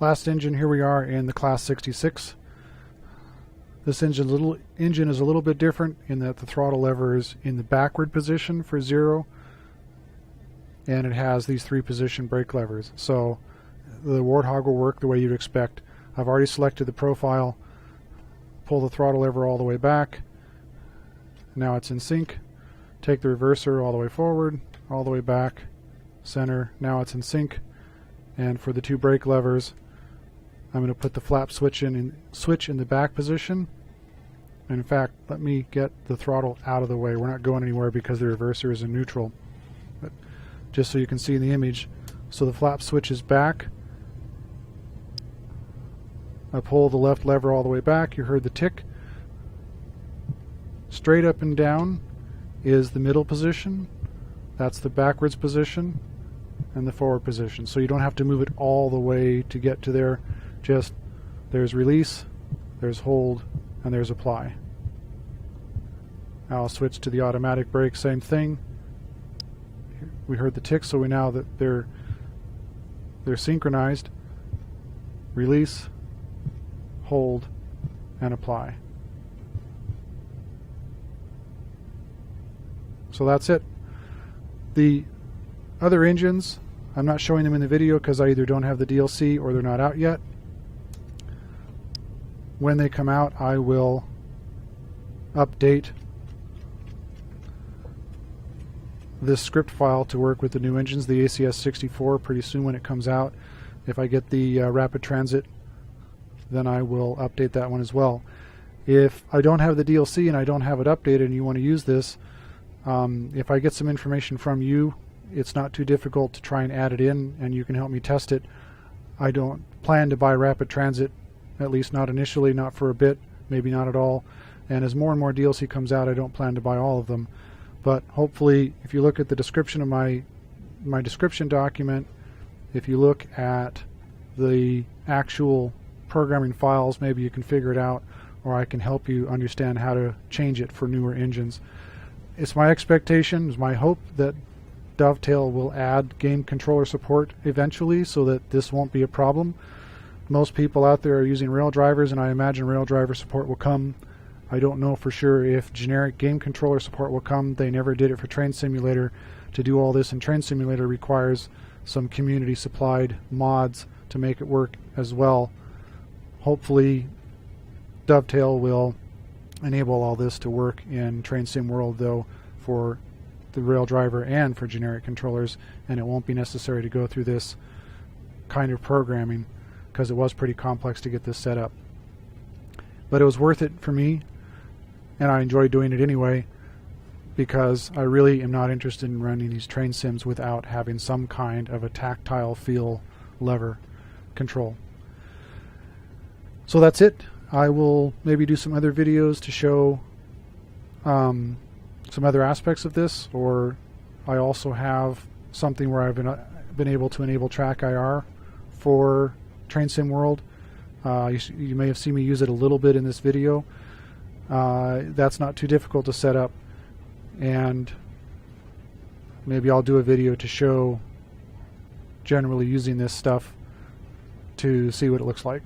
Last engine, here we are in the Class 66. This engine is a little bit different in that the throttle lever is in the backward position for 0, and it has these 3 position brake levers. So the Warthog will work the way you'd expect. I've already selected the profile, pull the throttle lever all the way back. Now it's in sync. Take the reverser all the way forward, all the way back, center. Now it's in sync. And for the 2 brake levers, I'm going to put the flap switch in the back position. And in fact, let me get the throttle out of the way. We're not going anywhere because the reverser is in neutral. But just so you can see in the image, so the flap switch is back. I pull the left lever all the way back. You heard the tick. Straight up and down is the middle position. That's the backwards position and the forward position. So you don't have to move it all the way to get to there. Just there's release, there's hold, and there's apply. Now I'll switch to the automatic brake, same thing. We heard the tick, so we now that they're synchronized. Release, hold, and apply. So that's it. The other engines, I'm not showing them in the video because I either don't have the DLC or they're not out yet. When they come out, I will update this script file to work with the new engines, the ACS64, pretty soon when it comes out. If I get the Rapid Transit, then I will update that one as well. If I don't have the DLC and I don't have it updated and you want to use this, if I get some information from you, it's not too difficult to try and add it in, and you can help me test it. I don't plan to buy Rapid Transit, at least not initially, not for a bit, maybe not at all. And as more and more DLC comes out, I don't plan to buy all of them. But hopefully, if you look at the description of my description document, if you look at the actual programming files, maybe you can figure it out, or I can help you understand how to change it for newer engines. It's my expectation, it's my hope that Dovetail will add game controller support eventually so that this won't be a problem. Most people out there are using rail drivers, and I imagine rail driver support will come. I don't know for sure if generic game controller support will come. They never did it for Train Simulator. To do all this in Train Simulator requires some community supplied mods to make it work as well. Hopefully Dovetail will enable all this to work in Train Sim World, though, for the rail driver and for generic controllers, and it won't be necessary to go through this kind of programming because it was pretty complex to get this set up. But it was worth it for me, and I enjoy doing it anyway because I really am not interested in running these train sims without having some kind of a tactile feel lever control. So that's it. I will maybe do some other videos to show some other aspects of this, or I also have something where I've been able to enable TrackIR for Train Sim World. You may have seen me use it a little bit in this video. That's not too difficult to set up, and maybe I'll do a video to show generally using this stuff to see what it looks like.